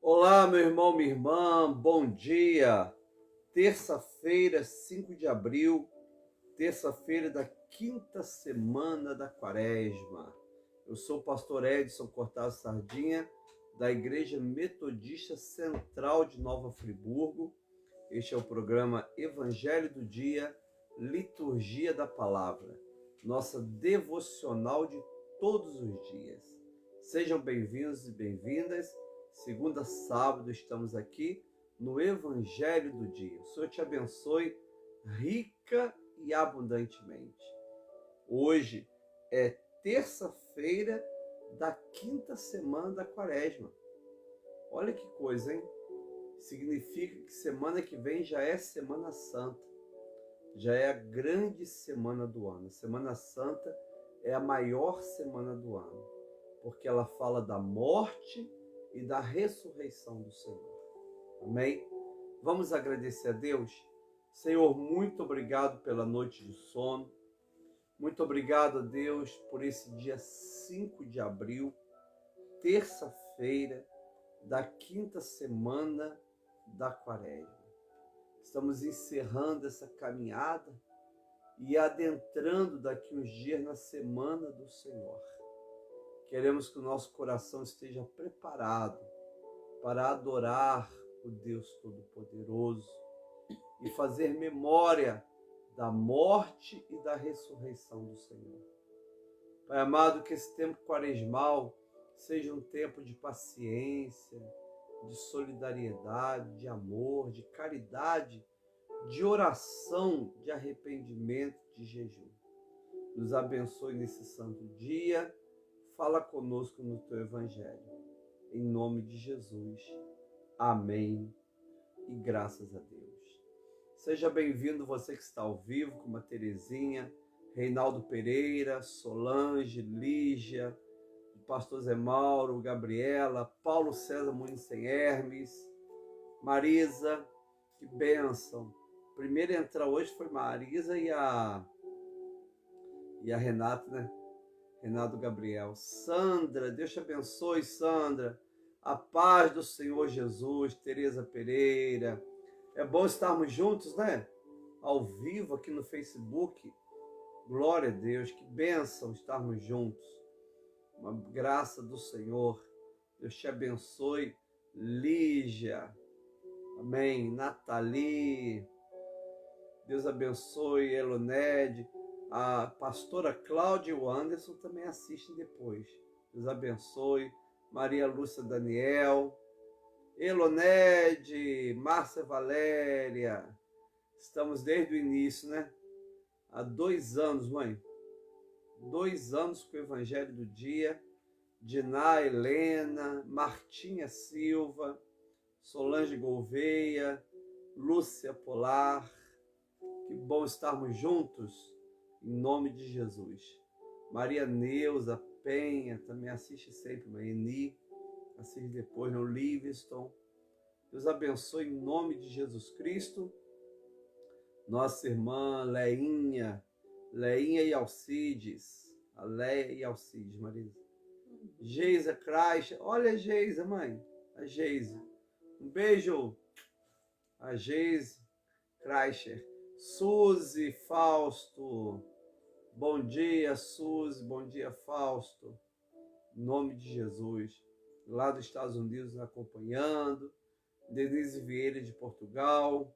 Olá, meu irmão, minha irmã, bom dia. Terça-feira, 5 de abril, terça-feira da quinta semana da Quaresma. Eu sou o pastor Edson Cortaz Sardinha, da Igreja Metodista Central de Nova Friburgo. Este é o programa Evangelho do Dia, Liturgia da Palavra, nossa devocional de todos os dias. Sejam bem-vindos e bem-vindas. Segunda a sábado estamos aqui no Evangelho do Dia. O Senhor te abençoe rica e abundantemente. Hoje é terça-feira da quinta semana da Quaresma. Olha que coisa, hein? Significa que semana que vem já é Semana Santa. Já é a grande semana do ano. A Semana Santa é a maior semana do ano, porque ela fala da morte e da ressurreição do Senhor. Amém? Vamos agradecer a Deus? Senhor, muito obrigado pela noite de sono. Muito obrigado a Deus por esse dia 5 de abril, terça-feira da quinta semana da Quaresma. Estamos encerrando essa caminhada e adentrando daqui uns dias na semana do Senhor. Queremos que o nosso coração esteja preparado para adorar o Deus Todo-Poderoso e fazer memória da morte e da ressurreição do Senhor. Pai amado, que esse tempo quaresmal seja um tempo de paciência, de solidariedade, de amor, de caridade, de oração, de arrependimento, de jejum. Nos abençoe nesse santo dia. Fala conosco no teu Evangelho. Em nome de Jesus. Amém. E graças a Deus. Seja bem-vindo você que está ao vivo, como a Terezinha, Reinaldo Pereira, Solange, Lígia, o pastor Zé Mauro, Gabriela, Paulo César Muniz Hermes, Marisa, que bênção. Primeiro a entrar hoje foi Marisa e a Renata, né? Renato Gabriel. Sandra, Deus te abençoe, Sandra. A paz do Senhor Jesus. Tereza Pereira. É bom estarmos juntos, né? Ao vivo aqui no Facebook. Glória a Deus, que bênção estarmos juntos. Uma graça do Senhor. Deus te abençoe. Lígia. Amém. Nathalie. Deus abençoe. Eloned. A pastora Cláudia e o Anderson também assistem depois. Deus abençoe. Maria Lúcia Daniel, Eloned, Márcia Valéria. Estamos desde o início, né? Há 2 anos, mãe. 2 anos com o Evangelho do Dia. Diná Helena, Martinha Silva, Solange Gouveia, Lúcia Polar. Que bom estarmos juntos. Em nome de Jesus. Maria Neuza Penha, também assiste sempre. Maeni, assiste depois. No Livingston. Deus abençoe em nome de Jesus Cristo. Nossa irmã Leinha e Alcides. A Leia e Alcides, Marisa. Geisa Kreischer. Olha a Geisa, mãe. A Geisa. Um beijo. A Geisa Kreischer. Suzy Fausto. Bom dia, Suzy. Bom dia, Fausto. Em nome de Jesus. Lá dos Estados Unidos acompanhando. Denise Vieira de Portugal.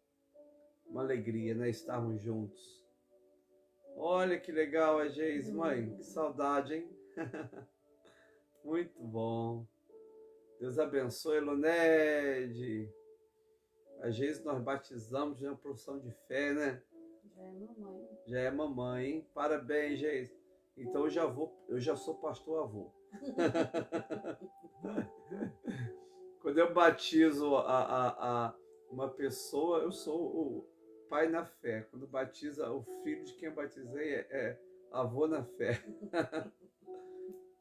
Uma alegria, né? Estarmos juntos. Olha que legal a Geise, mãe. Que saudade, hein? Muito bom. Deus abençoe, Loned. A Geise nós batizamos na profissão de fé, né? Já é mamãe. Já é mamãe, hein? Parabéns, Geise. Então eu já sou pastor avô. Quando eu batizo uma pessoa, eu sou o pai na fé. Quando batiza o filho de quem eu batizei, é avô na fé.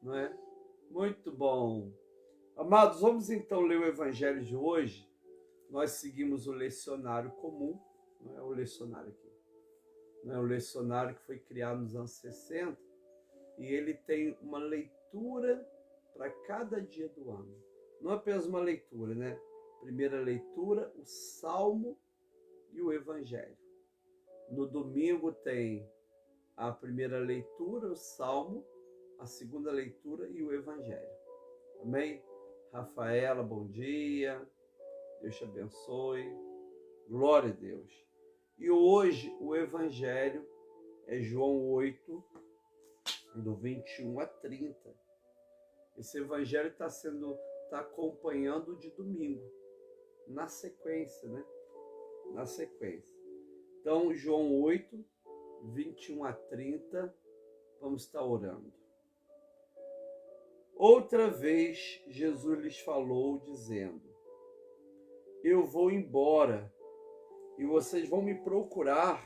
Não é? Muito bom. Amados, vamos então ler o Evangelho de hoje. Nós seguimos o lecionário comum, não é o lecionário aqui. Não é o lecionário que foi criado nos anos 60, e ele tem uma leitura para cada dia do ano. não apenas uma leitura, né? Primeira leitura, o Salmo e o Evangelho. No domingo tem a primeira leitura, o Salmo, a segunda leitura e o Evangelho. Amém? Rafaela, bom dia. Deus te abençoe. Glória a Deus. E hoje o Evangelho é João 8, do 21 a 30. Esse Evangelho está acompanhando o de domingo, na sequência, né? Na sequência. Então, João 8, 21 a 30, vamos estar orando. Outra vez, Jesus lhes falou, dizendo: eu vou embora e vocês vão me procurar,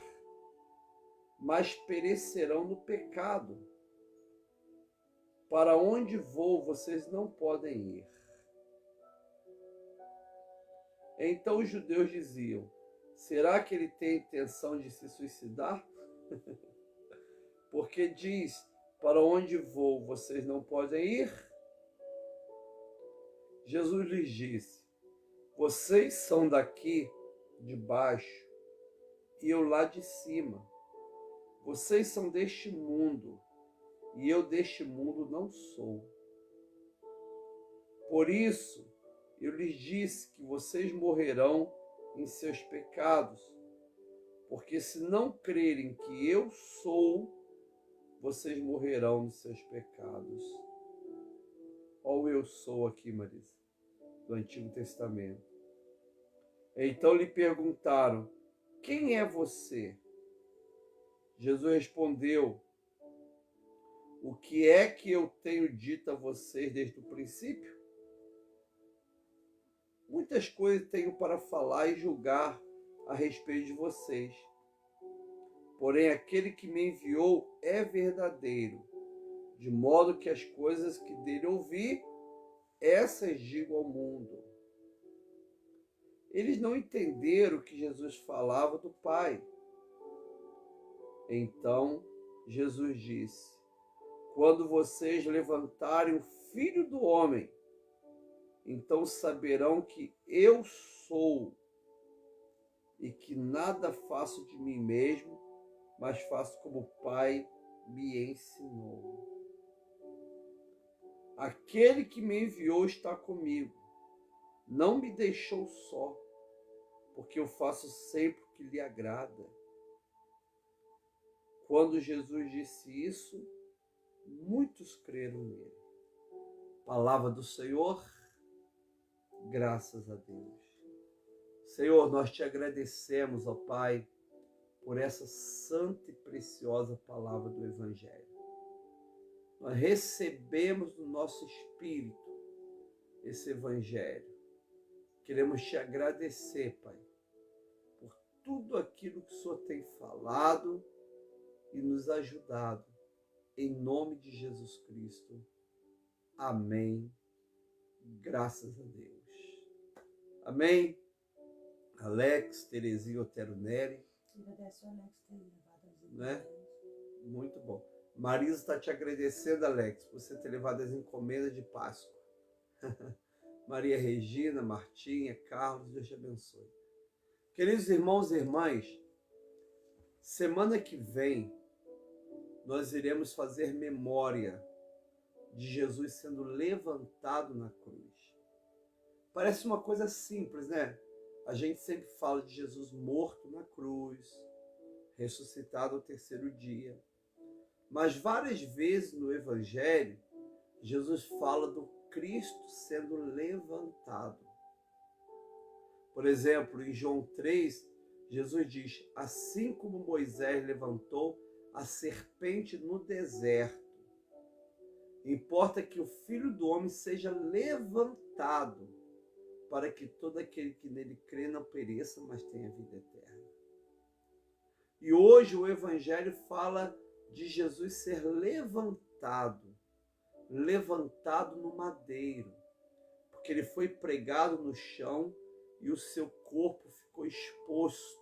mas perecerão no pecado. Para onde vou, vocês não podem ir. Então os judeus diziam: será que ele tem intenção de se suicidar? Porque diz: para onde vou, vocês não podem ir? Jesus lhes disse: vocês são daqui de baixo e eu lá de cima. Vocês são deste mundo e eu deste mundo não sou. Por isso eu lhes disse que vocês morrerão em seus pecados, porque se não crerem que eu sou, vocês morrerão nos seus pecados. Olha o eu sou aqui, Marisa, do Antigo Testamento. Então lhe perguntaram: quem é você? Jesus respondeu: o que é que eu tenho dito a vocês desde o princípio? Muitas coisas tenho para falar e julgar a respeito de vocês. Porém, aquele que me enviou é verdadeiro, de modo que as coisas que dele ouvi, essas digo ao mundo. Eles não entenderam que Jesus falava do Pai. Então Jesus disse: quando vocês levantarem o Filho do Homem, então saberão que eu sou e que nada faço de mim mesmo, mas faço como o Pai me ensinou. Aquele que me enviou está comigo, não me deixou só, porque eu faço sempre o que lhe agrada. Quando Jesus disse isso, muitos creram nele. Palavra do Senhor, graças a Deus. Senhor, nós te agradecemos, ó Pai, por essa santa e preciosa palavra do Evangelho. Nós recebemos no nosso espírito esse Evangelho. Queremos te agradecer, Pai, por tudo aquilo que o Senhor tem falado e nos ajudado. Em nome de Jesus Cristo. Amém. Graças a Deus. Amém. Alex, Terezinha, Otero Nery. Agradeço, Alex, ter levado as encomendas. Né? Muito bom. Marisa está te agradecendo, Alex, por você ter levado as encomendas de Páscoa. Maria Regina, Martinha, Carlos, Deus te abençoe. Queridos irmãos e irmãs, semana que vem nós iremos fazer memória de Jesus sendo levantado na cruz. Parece uma coisa simples, né? A gente sempre fala de Jesus morto na cruz, ressuscitado ao terceiro dia. Mas várias vezes no Evangelho, Jesus fala do Cristo sendo levantado. Por exemplo, em João 3, Jesus diz: assim como Moisés levantou a serpente no deserto, importa que o Filho do Homem seja levantado, para que todo aquele que nele crê não pereça, mas tenha vida eterna. E hoje o Evangelho fala de Jesus ser levantado no madeiro, porque ele foi pregado no chão e o seu corpo ficou exposto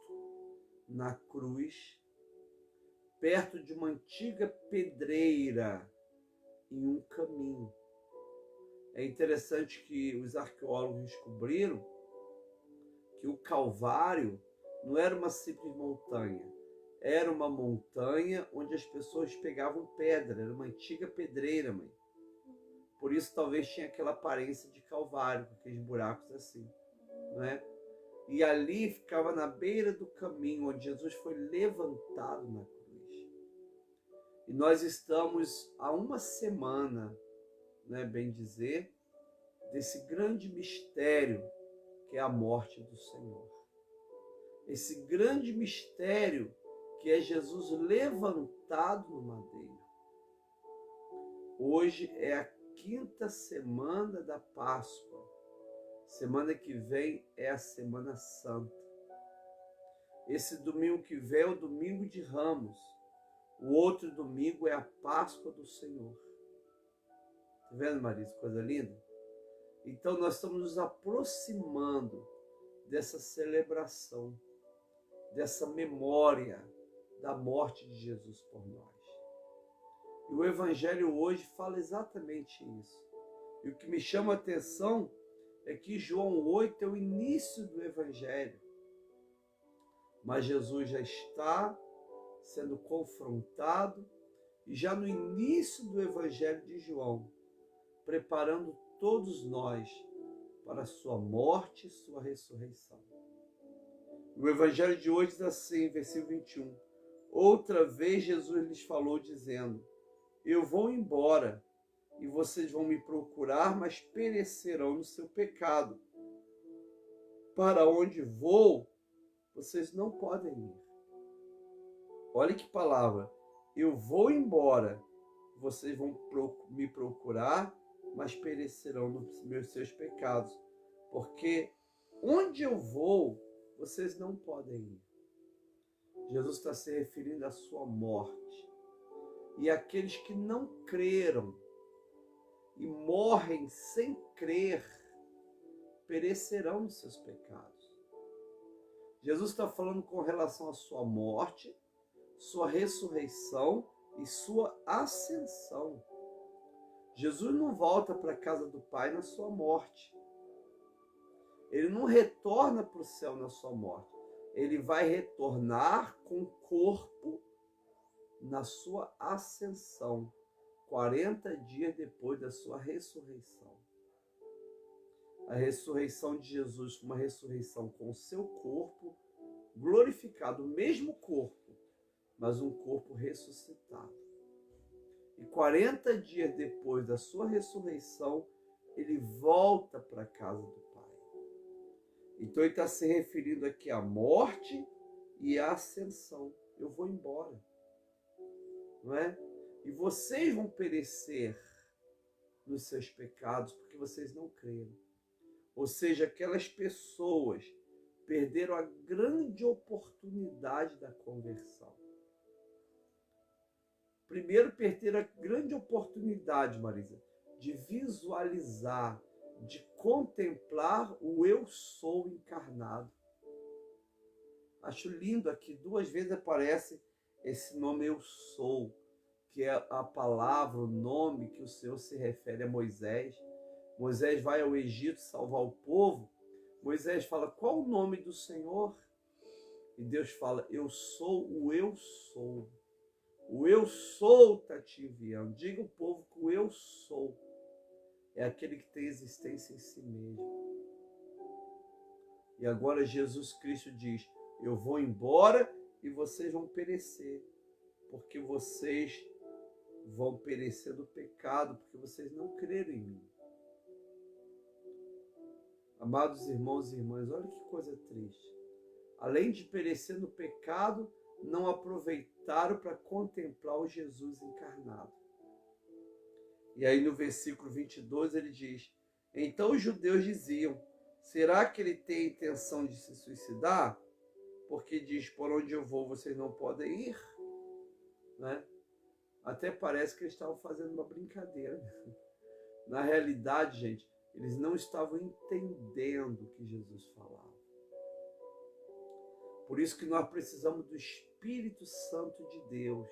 na cruz, perto de uma antiga pedreira, em um caminho. É interessante que os arqueólogos descobriram que o Calvário não era uma simples montanha, era uma montanha onde as pessoas pegavam pedra, era uma antiga pedreira, mãe. Por isso talvez tinha aquela aparência de Calvário, com aqueles buracos assim, não é? E ali ficava na beira do caminho onde Jesus foi levantado na cruz. E nós estamos há uma semana, né, bem dizer, desse grande mistério que é a morte do Senhor. Esse grande mistério que é Jesus levantado no madeiro. Hoje é a 5ª semana da Páscoa. Semana que vem é a Semana Santa. Esse domingo que vem é o domingo de Ramos. O outro domingo é a Páscoa do Senhor. Tá vendo, Marisa? Coisa linda? Então nós estamos nos aproximando dessa celebração, dessa memória da morte de Jesus por nós. E o Evangelho hoje fala exatamente isso. E o que me chama a atenção é que João 8 é o início do Evangelho. Mas Jesus já está sendo confrontado e já no início do Evangelho de João, preparando todos nós para a sua morte e sua ressurreição. O Evangelho de hoje diz assim, versículo 21. Outra vez Jesus lhes falou dizendo, eu vou embora e vocês vão me procurar, mas perecerão no seu pecado. Para onde vou, vocês não podem ir. Olha que palavra. Eu vou embora, vocês vão me procurar, mas perecerão nos seus pecados. Porque onde eu vou, vocês não podem ir. Jesus está se referindo à sua morte. E aqueles que não creram e morrem sem crer, perecerão nos seus pecados. Jesus está falando com relação à sua morte, sua ressurreição e sua ascensão. Jesus não volta para a casa do Pai na sua morte. Ele não retorna para o céu na sua morte. Ele vai retornar com o corpo na sua ascensão, 40 dias depois da sua ressurreição. A ressurreição de Jesus foi uma ressurreição com o seu corpo glorificado, o mesmo corpo, mas um corpo ressuscitado. E 40 dias depois da sua ressurreição, ele volta para a casa do Pai. Então ele está se referindo aqui à morte e à ascensão. Eu vou embora. Não é? E vocês vão perecer nos seus pecados porque vocês não creram. Ou seja, aquelas pessoas perderam a grande oportunidade da conversão. Primeiro, perderam a grande oportunidade, Marisa, de visualizar, de contemplar o eu sou encarnado. Acho lindo aqui, 2 vezes aparece esse nome eu sou, que é a palavra, o nome que o Senhor se refere a Moisés. Moisés vai ao Egito salvar o povo. Moisés fala, qual o nome do Senhor? E Deus fala, eu sou o eu sou. O eu sou está te enviando. Diga ao povo que o eu sou é aquele que tem existência em si mesmo. E agora Jesus Cristo diz, eu vou embora e vocês vão perecer, porque vocês vão perecer do pecado, porque vocês não creram em mim. Amados irmãos e irmãs, olha que coisa triste. Além de perecer no pecado, não aproveitaram para contemplar o Jesus encarnado. E aí no versículo 22 ele diz, então os judeus diziam, será que ele tem a intenção de se suicidar? Porque diz, por onde eu vou vocês não podem ir. Né? Até parece que eles estavam fazendo uma brincadeira. Na realidade, gente, eles não estavam entendendo o que Jesus falava. Por isso que nós precisamos do Espírito Santo de Deus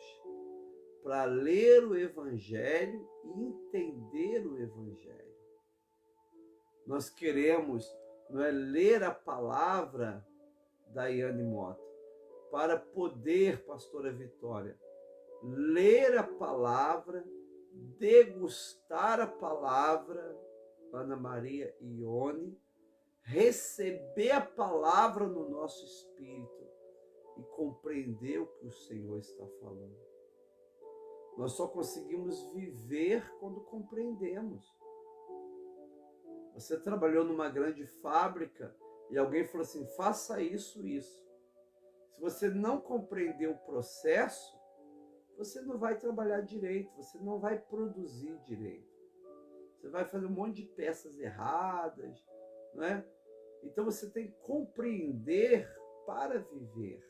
para ler o Evangelho e entender o Evangelho. Nós queremos, não é, ler a palavra da Iane Mota para poder, pastora Vitória, ler a palavra, degustar a palavra, Ana Maria e Ione, receber a palavra no nosso espírito e compreender o que o Senhor está falando. Nós só conseguimos viver quando compreendemos. Você trabalhou numa grande fábrica e alguém falou assim, faça isso, isso. Se você não compreender o processo, você não vai trabalhar direito, você não vai produzir direito. Você vai fazer um monte de peças erradas, não é? Então você tem que compreender para viver.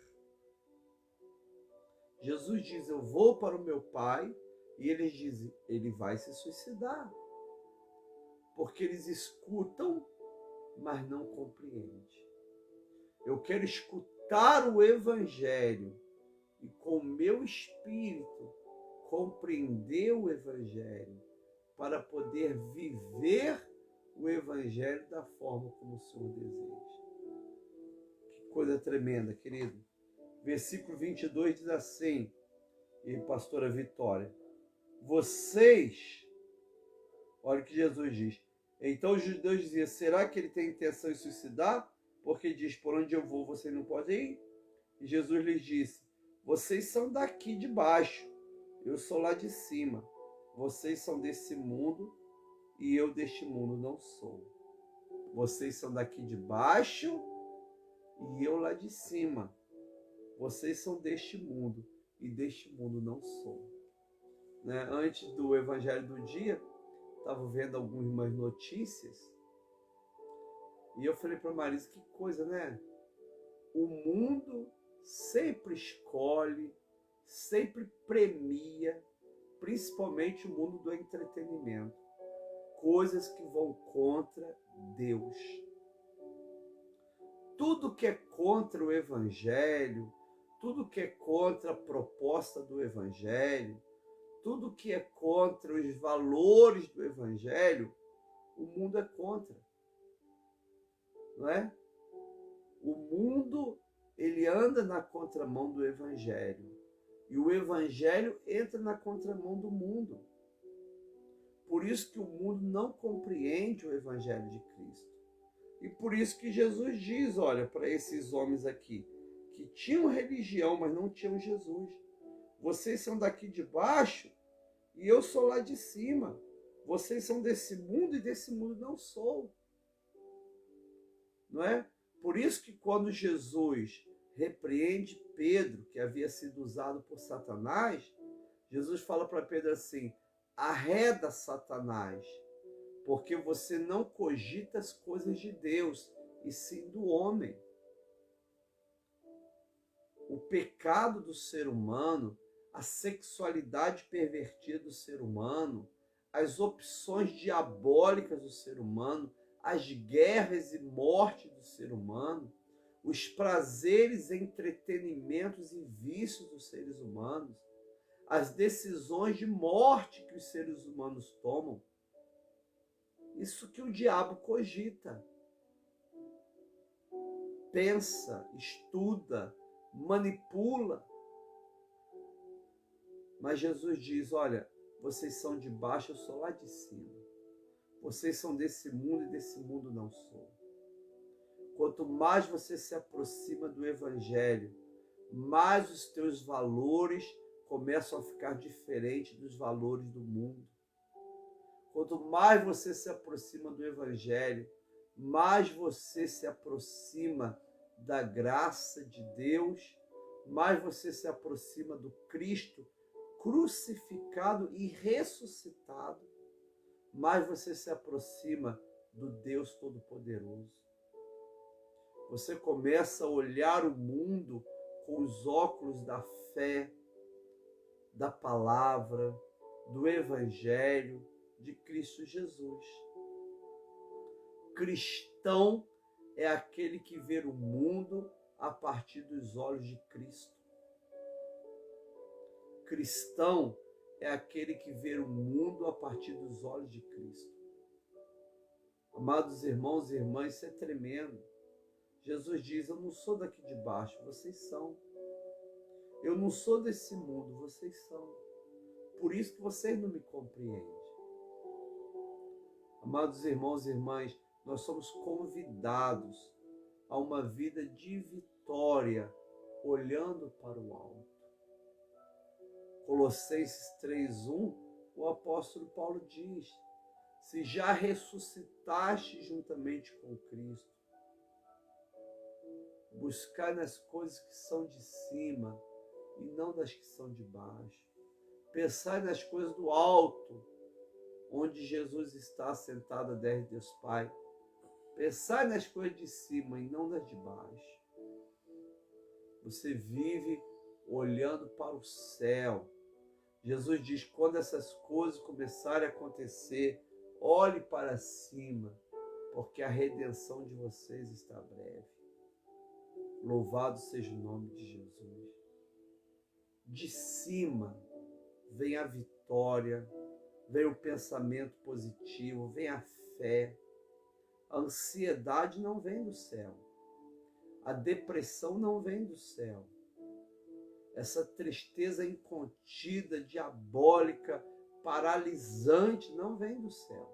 Jesus diz, eu vou para o meu Pai, e eles dizem, ele vai se suicidar. Porque eles escutam, mas não compreendem. Eu quero escutar o Evangelho e com o meu espírito compreender o Evangelho para poder viver o Evangelho da forma como o Senhor deseja. Que coisa tremenda, querido. Versículo 22 diz assim, e pastora Vitória, vocês, olha o que Jesus diz, então os judeus diziam, será que ele tem intenção de suicidar? Porque diz, por onde eu vou, vocês não podem ir. E Jesus lhes disse, vocês são daqui de baixo, eu sou lá de cima. Vocês são desse mundo e eu deste mundo não sou. Vocês são daqui de baixo e eu lá de cima. Vocês são deste mundo e deste mundo não sou. Né? Antes do Evangelho do dia, estava vendo algumas notícias e eu falei para a Marisa, que coisa, né? O mundo sempre escolhe, sempre premia, principalmente o mundo do entretenimento, coisas que vão contra Deus. Tudo que é contra o Evangelho, tudo que é contra a proposta do Evangelho, tudo que é contra os valores do Evangelho, o mundo é contra. Não é? O mundo, ele anda na contramão do Evangelho. E o Evangelho entra na contramão do mundo. Por isso que o mundo não compreende o Evangelho de Cristo. E por isso que Jesus diz, olha, para esses homens aqui, que tinham religião, mas não tinham Jesus. Vocês são daqui de baixo e eu sou lá de cima. Vocês são desse mundo e desse mundo não sou. Não é? Por isso que quando Jesus repreende Pedro, que havia sido usado por Satanás, Jesus fala para Pedro assim, arreda Satanás, porque você não cogita as coisas de Deus, e sim do homem. O pecado do ser humano, a sexualidade pervertida do ser humano, as opções diabólicas do ser humano, as guerras e morte do ser humano, os prazeres, entretenimentos e vícios dos seres humanos, as decisões de morte que os seres humanos tomam, isso que o diabo cogita. Pensa, estuda, manipula. Mas Jesus diz, olha, vocês são de baixo, eu sou lá de cima. Vocês são desse mundo e desse mundo não sou. Quanto mais você se aproxima do Evangelho, mais os teus valores começam a ficar diferentes dos valores do mundo. Quanto mais você se aproxima do Evangelho, mais você se aproxima da graça de Deus, mais você se aproxima do Cristo crucificado e ressuscitado, mais você se aproxima do Deus Todo-Poderoso. Você começa a olhar o mundo com os óculos da fé, da palavra, do Evangelho de Cristo Jesus. Cristão é aquele que vê o mundo a partir dos olhos de Cristo. Cristão é aquele que vê o mundo a partir dos olhos de Cristo. Amados irmãos e irmãs, isso é tremendo. Jesus diz, eu não sou daqui de baixo, vocês são. Eu não sou desse mundo, vocês são. Por isso que vocês não me compreendem. Amados irmãos e irmãs, nós somos convidados a uma vida de vitória, olhando para o alto. Colossenses 3:1, o apóstolo Paulo diz, se já ressuscitaste juntamente com Cristo, buscai nas coisas que são de cima e não das que são de baixo. Pensai nas coisas do alto, onde Jesus está sentado à destra de Deus Pai. Pensai nas coisas de cima e não nas de baixo. Você vive olhando para o céu. Jesus diz, quando essas coisas começarem a acontecer, olhe para cima, porque a redenção de vocês está breve. Louvado seja o nome de Jesus. De cima vem a vitória, vem o pensamento positivo, vem a fé. A ansiedade não vem do céu. A depressão não vem do céu. Essa tristeza incontida, diabólica, paralisante, não vem do céu.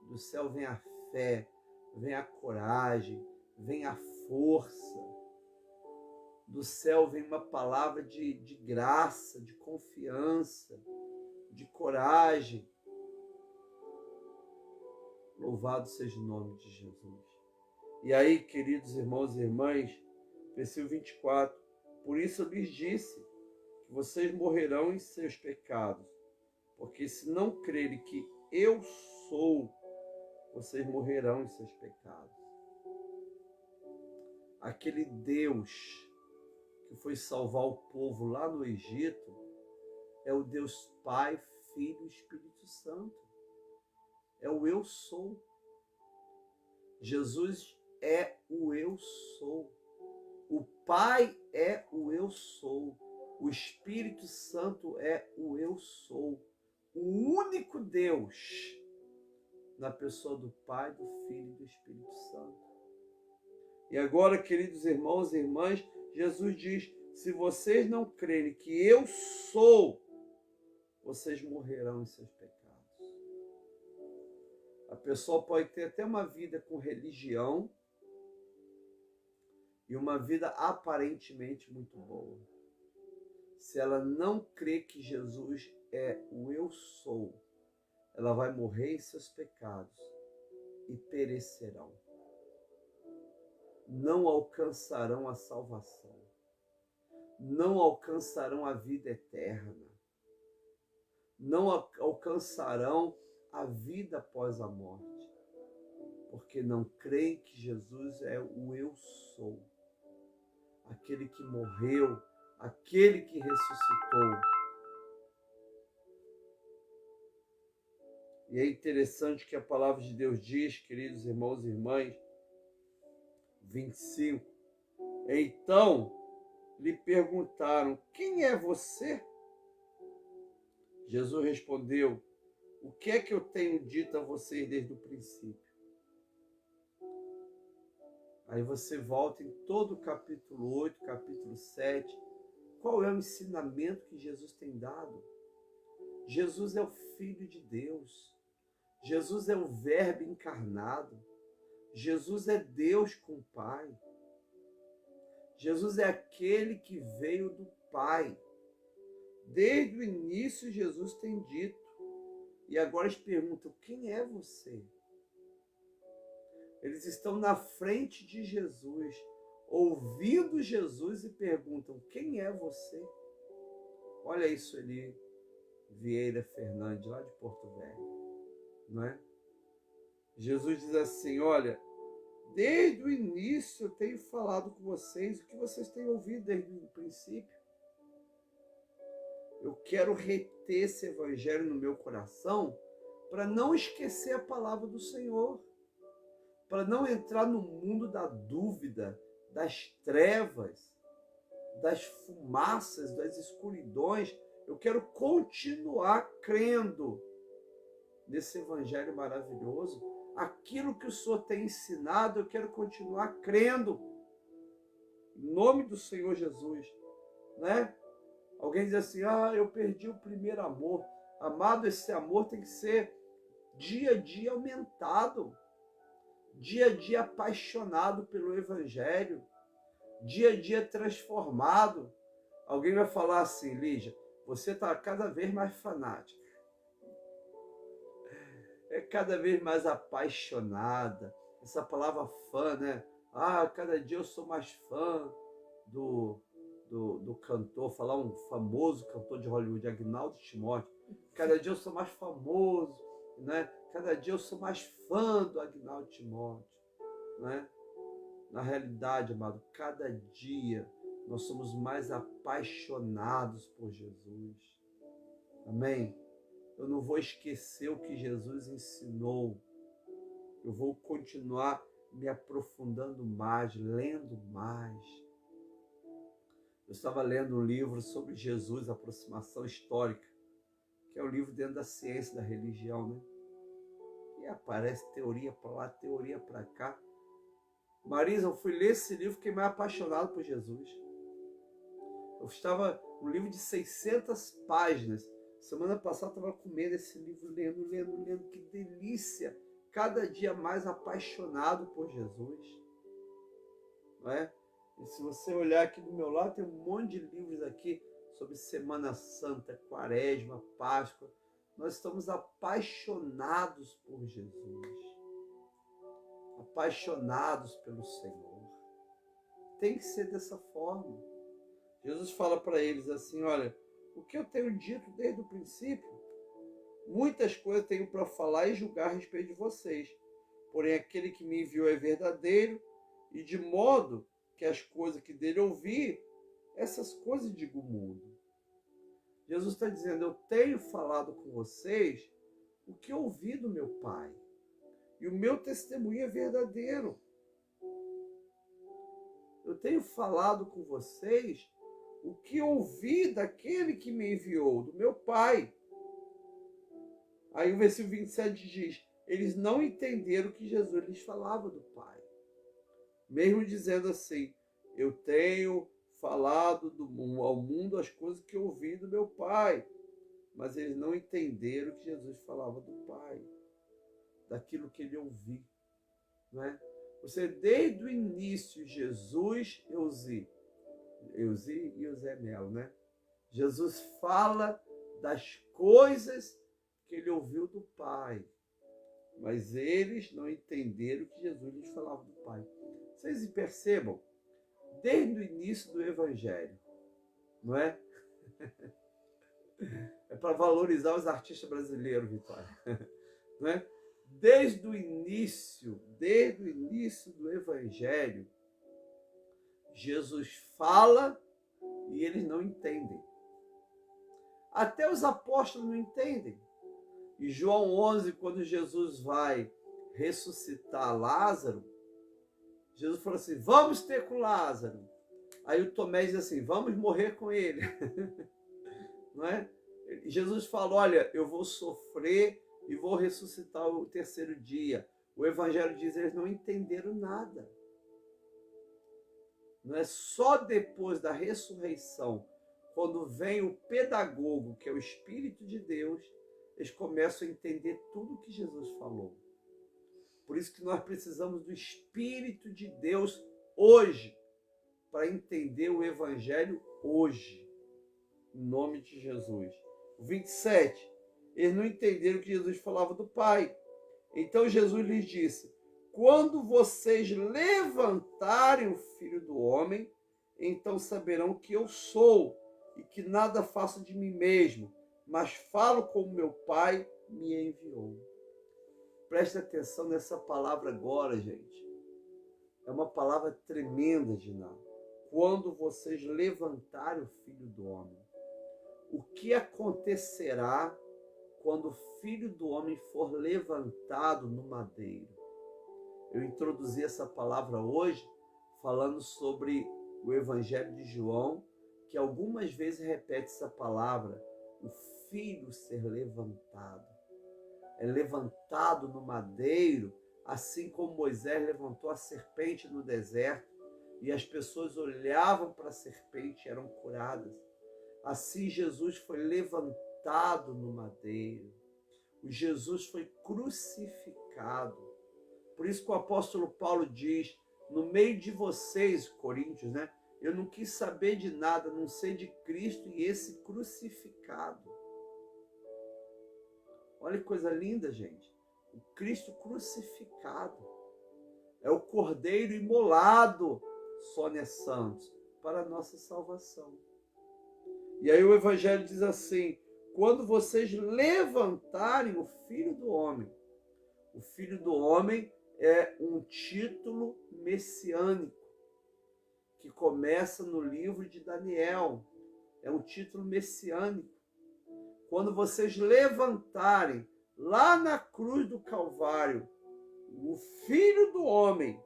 Do céu vem a fé, vem a coragem, vem a força. Do céu vem uma palavra de graça, de confiança, de coragem. Louvado seja o nome de Jesus. E aí, queridos irmãos e irmãs, versículo 24, por isso eu lhes disse que vocês morrerão em seus pecados, porque se não crerem que eu sou, vocês morrerão em seus pecados. Aquele Deus que foi salvar o povo lá no Egito é o Deus Pai, Filho e Espírito Santo. É o eu sou. Jesus é o eu sou. O Pai é o eu sou. O Espírito Santo é o eu sou. O único Deus na pessoa do Pai, do Filho e do Espírito Santo. E agora, queridos irmãos e irmãs, Jesus diz, se vocês não crerem que eu sou, vocês morrerão em seus pecados. A pessoa pode ter até uma vida com religião e uma vida aparentemente muito boa. Se ela não crê que Jesus é o eu sou, ela vai morrer em seus pecados e perecerão. Não alcançarão a salvação. Não alcançarão a vida eterna. Não alcançarão a vida após a morte, porque não creem que Jesus é o eu sou, aquele que morreu, aquele que ressuscitou. E é interessante que a palavra de Deus diz, queridos irmãos e irmãs, 25, então lhe perguntaram, quem é você? Jesus respondeu, o que é que eu tenho dito a vocês desde o princípio? Aí você volta em todo o capítulo 8, capítulo 7. Qual é o ensinamento que Jesus tem dado? Jesus é o Filho de Deus. Jesus é o Verbo encarnado. Jesus é Deus com o Pai. Jesus é aquele que veio do Pai. Desde o início, Jesus tem dito. E agora eles perguntam, quem é você? Eles estão na frente de Jesus, ouvindo Jesus e perguntam, quem é você? Olha isso ali, Vieira Fernandes, lá de Porto Velho. Não é? Jesus diz assim, olha, desde o início eu tenho falado com vocês, o que vocês têm ouvido desde o princípio. Eu quero reter esse evangelho no meu coração para não esquecer a palavra do Senhor, para não entrar no mundo da dúvida, das trevas, das fumaças, das escuridões. Eu quero continuar crendo nesse evangelho maravilhoso, aquilo que o Senhor tem ensinado, eu quero continuar crendo. Em nome do Senhor Jesus, né? Alguém diz assim, eu perdi o primeiro amor. Amado, esse amor tem que ser dia a dia aumentado, dia a dia apaixonado pelo evangelho, dia a dia transformado. Alguém vai falar assim, Lígia, você está cada vez mais fanática, é cada vez mais apaixonada. Essa palavra fã, né? Cada dia eu sou mais fã do cantor, falar um famoso cantor de Hollywood, Agnaldo Timóteo. Cada dia eu sou mais famoso, né? Cada dia eu sou mais fã do Agnaldo Timóteo, né? Na realidade, amado, cada dia nós somos mais apaixonados por Jesus. Amém? Eu não vou esquecer o que Jesus ensinou. Eu vou continuar me aprofundando mais, lendo mais. Eu estava lendo um livro sobre Jesus, Aproximação Histórica, que é um livro dentro da ciência da religião, né? E aparece teoria para lá, teoria para cá. Marisa, eu fui ler esse livro, fiquei mais apaixonado por Jesus. Eu estava um livro de 600 páginas. Semana passada eu estava comendo esse livro, lendo. Que delícia! Cada dia mais apaixonado por Jesus. Não é? E se você olhar aqui do meu lado, tem um monte de livros aqui sobre Semana Santa, Quaresma, Páscoa. Nós estamos apaixonados por Jesus. Apaixonados pelo Senhor. Tem que ser dessa forma. Jesus fala para eles assim, olha, o que eu tenho dito desde o princípio, muitas coisas tenho para falar e julgar a respeito de vocês. Porém, aquele que me enviou é verdadeiro, e de modo que as coisas que dele ouvi, essas coisas digo o mundo. Jesus está dizendo, eu tenho falado com vocês o que eu ouvi do meu Pai. E o meu testemunho é verdadeiro. Eu tenho falado com vocês o que eu ouvi daquele que me enviou, do meu Pai. Aí o versículo 27 diz, eles não entenderam que Jesus lhes falava do Pai. Mesmo dizendo assim, eu tenho falado ao mundo as coisas que eu ouvi do meu Pai. Mas eles não entenderam que Jesus falava do Pai, daquilo que ele ouviu. Não é? Você, desde o início, Jesus, Eusi e o Zé Melo, né? Jesus fala das coisas que ele ouviu do Pai. Mas eles não entenderam que Jesus lhes falava do Pai. Vocês percebam, desde o início do Evangelho, não é? É para valorizar os artistas brasileiros, Vitória. Não é? Desde o início do Evangelho, Jesus fala e eles não entendem. Até os apóstolos não entendem. E João 11, quando Jesus vai ressuscitar Lázaro, Jesus falou assim, vamos ter com Lázaro. Aí o Tomé diz assim, vamos morrer com ele. Não é? Jesus falou, olha, eu vou sofrer e vou ressuscitar o terceiro dia. O Evangelho diz, eles não entenderam nada. Não é só depois da ressurreição, quando vem o pedagogo, que é o Espírito de Deus, eles começam a entender tudo o que Jesus falou. Por isso que nós precisamos do Espírito de Deus hoje, para entender o Evangelho hoje, em nome de Jesus. O 27, eles não entenderam que Jesus falava do Pai. Então Jesus lhes disse, quando vocês levantarem o Filho do Homem, então saberão que eu sou e que nada faço de mim mesmo, mas falo como meu Pai me enviou. Preste atenção nessa palavra agora, gente. É uma palavra tremenda, Diná. Quando vocês levantarem o Filho do Homem. O que acontecerá quando o Filho do Homem for levantado no madeiro? Eu introduzi essa palavra hoje falando sobre o Evangelho de João, que algumas vezes repete essa palavra, o Filho ser levantado. é levantado no madeiro, assim como Moisés levantou a serpente no deserto, e as pessoas olhavam para a serpente e eram curadas. Assim Jesus foi levantado no madeiro. O Jesus foi crucificado. Por isso que o apóstolo Paulo diz, no meio de vocês, Coríntios, né? Eu não quis saber de nada, a não ser de Cristo e esse crucificado. Olha que coisa linda, gente. O Cristo crucificado. É o Cordeiro imolado, Sônia Santos, para a nossa salvação. E aí o Evangelho diz assim, quando vocês levantarem o Filho do Homem. O Filho do Homem é um título messiânico, que começa no livro de Daniel. É um título messiânico. Quando vocês levantarem lá na cruz do Calvário o Filho do Homem,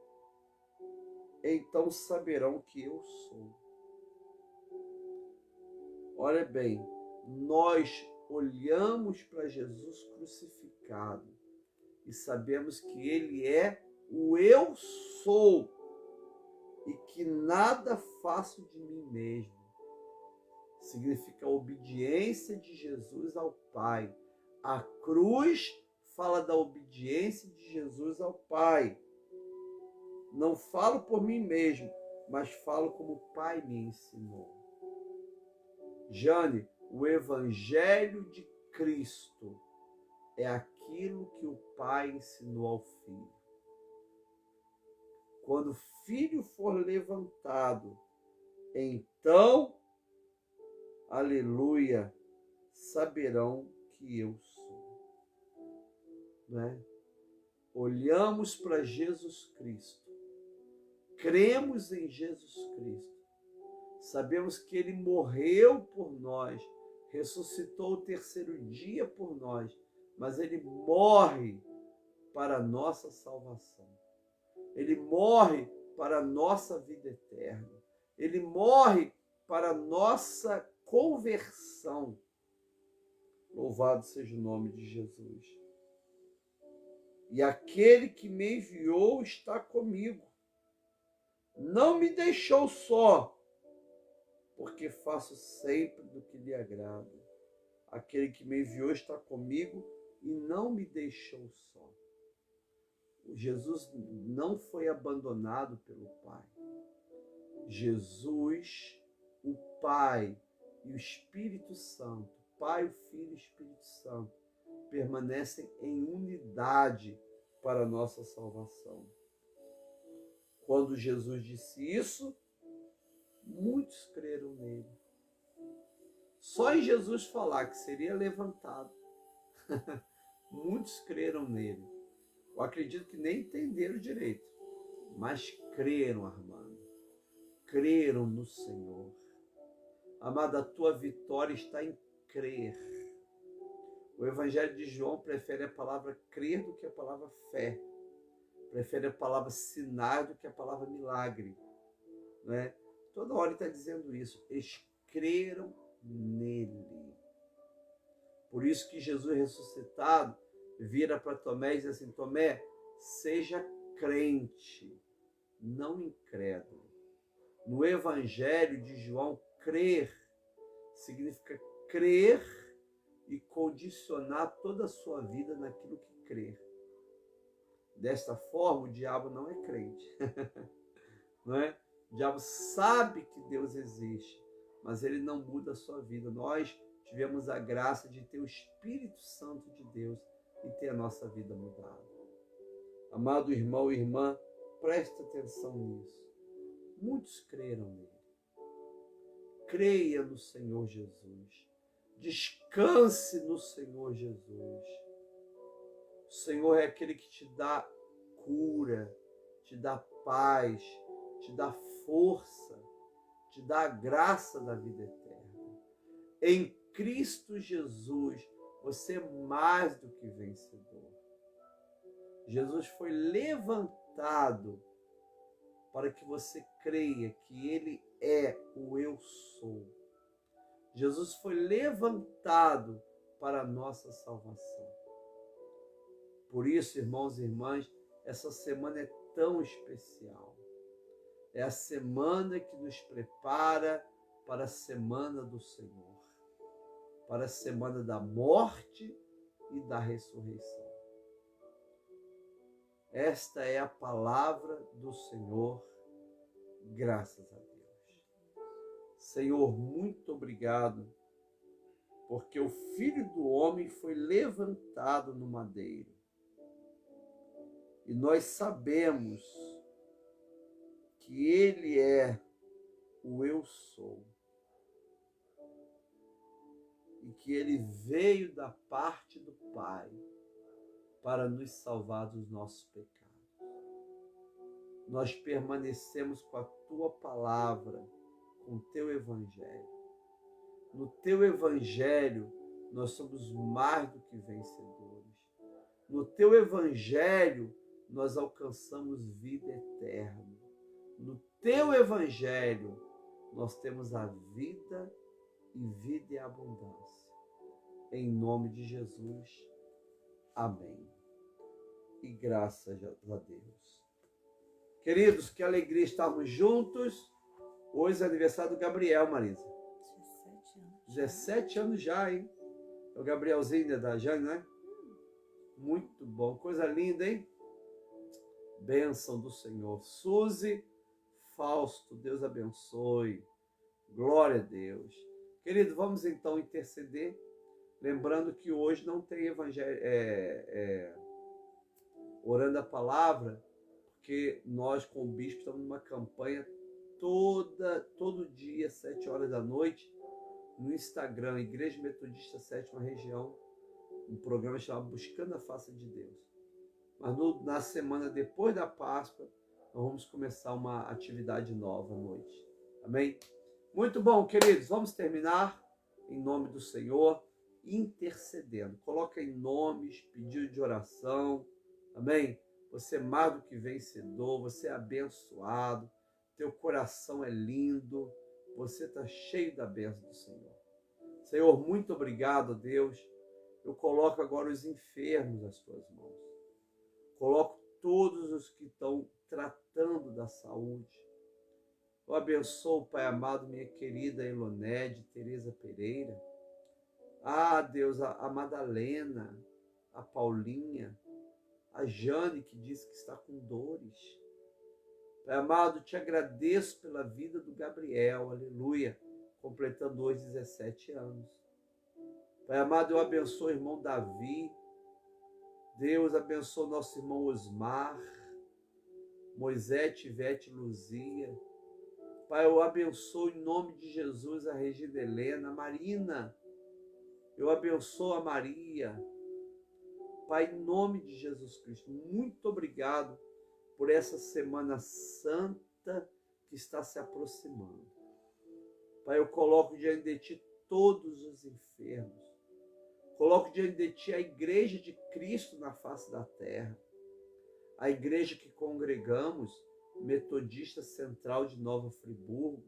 então saberão que eu sou. Olha bem, nós olhamos para Jesus crucificado e sabemos que ele é o eu sou e que nada faço de mim mesmo. Significa a obediência de Jesus ao Pai. A cruz fala da obediência de Jesus ao Pai. Não falo por mim mesmo, mas falo como o Pai me ensinou. Jane, o Evangelho de Cristo é aquilo que o Pai ensinou ao Filho. Quando o Filho for levantado, então, aleluia, saberão que eu sou. Não é? Olhamos para Jesus Cristo, cremos em Jesus Cristo, sabemos que ele morreu por nós, ressuscitou o terceiro dia por nós, mas ele morre para a nossa salvação. Ele morre para a nossa vida eterna. Ele morre para a nossa conversão. Louvado seja o nome de Jesus. E aquele que me enviou está comigo. Não me deixou só, porque faço sempre do que lhe agrada. Aquele que me enviou está comigo e não me deixou só. Jesus não foi abandonado pelo Pai. Jesus, o Pai e o Espírito Santo, Pai, o Filho e o Espírito Santo, permanecem em unidade para a nossa salvação. Quando Jesus disse isso, muitos creram nele. Só em Jesus falar que seria levantado, muitos creram nele. Eu acredito que nem entenderam direito, mas creram, Armando. Creram no Senhor. Amada, a tua vitória está em crer. O Evangelho de João prefere a palavra crer do que a palavra fé. Prefere a palavra sinal do que a palavra milagre. Não é? Toda hora ele está dizendo isso. Eles creram nele. Por isso que Jesus ressuscitado vira para Tomé e diz assim, Tomé, seja crente, não incrédulo. No Evangelho de João, crer significa crer e condicionar toda a sua vida naquilo que crer. Desta forma, o diabo não é crente. Não é? O diabo sabe que Deus existe, mas ele não muda a sua vida. Nós tivemos a graça de ter o Espírito Santo de Deus e ter a nossa vida mudada. Amado irmão e irmã, preste atenção nisso. Muitos creram nele. Creia no Senhor Jesus. Descanse no Senhor Jesus. O Senhor é aquele que te dá cura, te dá paz, te dá força, te dá a graça da vida eterna. Em Cristo Jesus, você é mais do que vencedor. Jesus foi levantado para que você creia que ele é o eu sou. Jesus foi levantado para a nossa salvação. Por isso, irmãos e irmãs, essa semana é tão especial. É a semana que nos prepara para a semana do Senhor, para a semana da morte e da ressurreição. Esta é a palavra do Senhor, graças a Deus. Senhor, muito obrigado, porque o Filho do Homem foi levantado no madeiro. E nós sabemos que Ele é o Eu Sou. E que Ele veio da parte do Pai para nos salvar dos nossos pecados. Nós permanecemos com a Tua palavra, com o Teu Evangelho. No Teu Evangelho, nós somos mais do que vencedores. No Teu Evangelho, nós alcançamos vida eterna. No Teu Evangelho, nós temos a vida e vida em abundância. Em nome de Jesus. Amém. E graças a Deus. Queridos, que alegria estarmos juntos. Hoje é aniversário do Gabriel, Marisa. 17 anos. 17 anos já, hein? É o Gabrielzinho da Jane, né? Muito bom. Coisa linda, hein? Bênção do Senhor. Suzy, Fausto, Deus abençoe. Glória a Deus. Querido, vamos então interceder. Lembrando que hoje não tem evangelho, orando a palavra, porque nós com o bispo estamos numa campanha todo dia, 7 horas da noite, no Instagram, Igreja Metodista 7ª Região, um programa chamado Buscando a Face de Deus. Mas na semana depois da Páscoa, nós vamos começar uma atividade nova à noite. Amém? Muito bom, queridos. Vamos terminar em nome do Senhor, intercedendo. Coloca em nomes, pedido de oração. Amém? Você é mais do que vencedor, você é abençoado, teu coração é lindo, você está cheio da bênção do Senhor. Senhor, muito obrigado, Deus. Eu coloco agora os enfermos nas tuas mãos. Coloco todos os que estão tratando da saúde. Eu abençoo, Pai amado, minha querida Elonede, Tereza Pereira. Ah, Deus, a Madalena, a Paulinha, a Jane, que diz que está com dores. Pai amado, te agradeço pela vida do Gabriel, aleluia, completando hoje 17 anos. Pai amado, eu abençoo o irmão Davi. Deus abençoe nosso irmão Osmar, Moisés, Ivete, Luzia. Pai, eu abençoo em nome de Jesus a Regina Helena, a Marina. Eu abençoo a Maria. Pai, em nome de Jesus Cristo, muito obrigado por essa Semana Santa que está se aproximando. Pai, eu coloco diante de Ti todos os enfermos. Coloco diante de Ti a Igreja de Cristo na face da terra. A igreja que congregamos, Metodista Central de Nova Friburgo,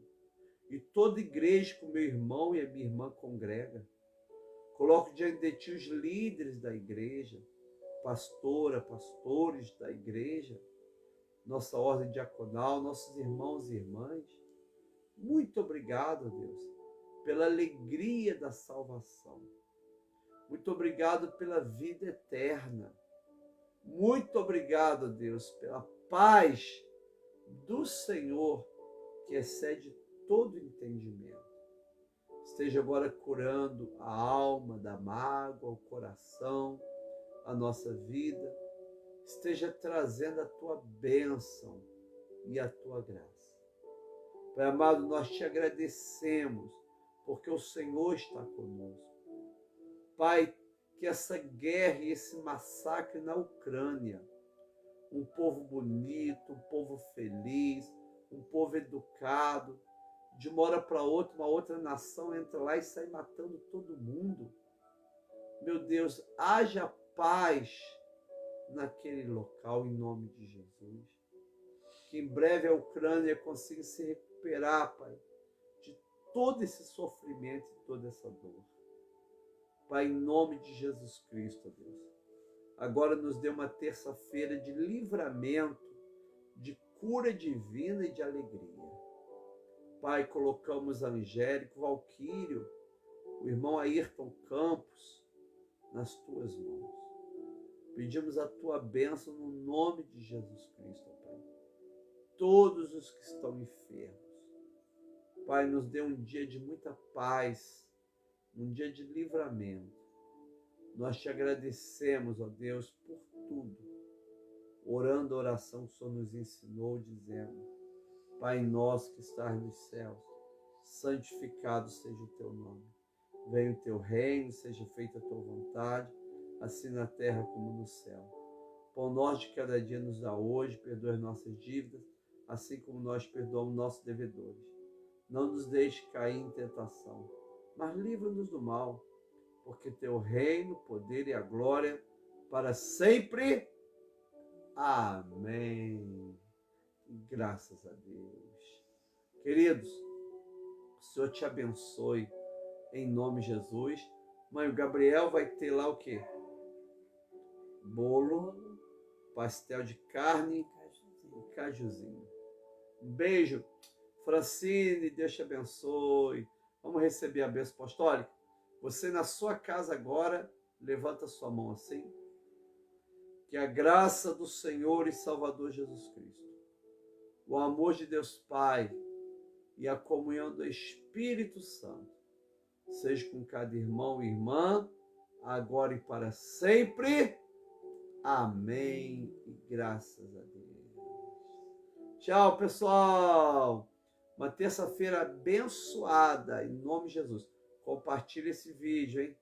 e toda igreja que o meu irmão e a minha irmã congrega. Coloco diante de Ti os líderes da igreja, pastora, pastores da igreja, nossa ordem diaconal, nossos irmãos e irmãs. Muito obrigado, Deus, pela alegria da salvação. Muito obrigado pela vida eterna. Muito obrigado, Deus, pela paz do Senhor que excede todo entendimento. Esteja agora curando a alma da mágoa, o coração, a nossa vida. Esteja trazendo a Tua bênção e a Tua graça. Pai amado, nós Te agradecemos porque o Senhor está conosco. Pai, que essa guerra e esse massacre na Ucrânia, um povo bonito, um povo feliz, um povo educado, de uma hora para outra, uma outra nação entra lá e sai matando todo mundo. Meu Deus, haja paz naquele local, em nome de Jesus. Que em breve a Ucrânia consiga se recuperar, Pai, de todo esse sofrimento e toda essa dor. Pai, em nome de Jesus Cristo, Deus, Agora nos dê uma terça-feira de livramento, de cura divina e de alegria. Pai, colocamos Angélico, Valquírio, o irmão Ayrton Campos, nas tuas mãos. Pedimos a tua bênção no nome de Jesus Cristo, Pai. Todos os que estão enfermos. Pai, nos dê um dia de muita paz, um dia de livramento. Nós te agradecemos, ó Deus, por tudo. Orando a oração que o Senhor nos ensinou, dizendo: Pai nosso que estás nos céus, santificado seja o teu nome. Venha o teu reino, seja feita a tua vontade, assim na terra como no céu. Pão nosso de cada dia nos dá hoje, perdoa as nossas dívidas, assim como nós perdoamos nossos devedores. Não nos deixe cair em tentação, mas livra-nos do mal, porque teu reino, o poder e a glória para sempre. Amém. Graças a Deus. Queridos, o Senhor te abençoe em nome de Jesus. Mãe, o Gabriel vai ter lá o quê? Bolo, pastel de carne e cajuzinho. Um beijo. Francine, Deus te abençoe. Vamos receber a bênção apostólica? Você na sua casa agora, levanta sua mão assim. Que a graça do Senhor e Salvador Jesus Cristo, o amor de Deus Pai e a comunhão do Espírito Santo seja com cada irmão e irmã, agora e para sempre. Amém. E graças a Deus. Tchau, pessoal. Uma terça-feira abençoada, em nome de Jesus. Compartilhe esse vídeo, hein?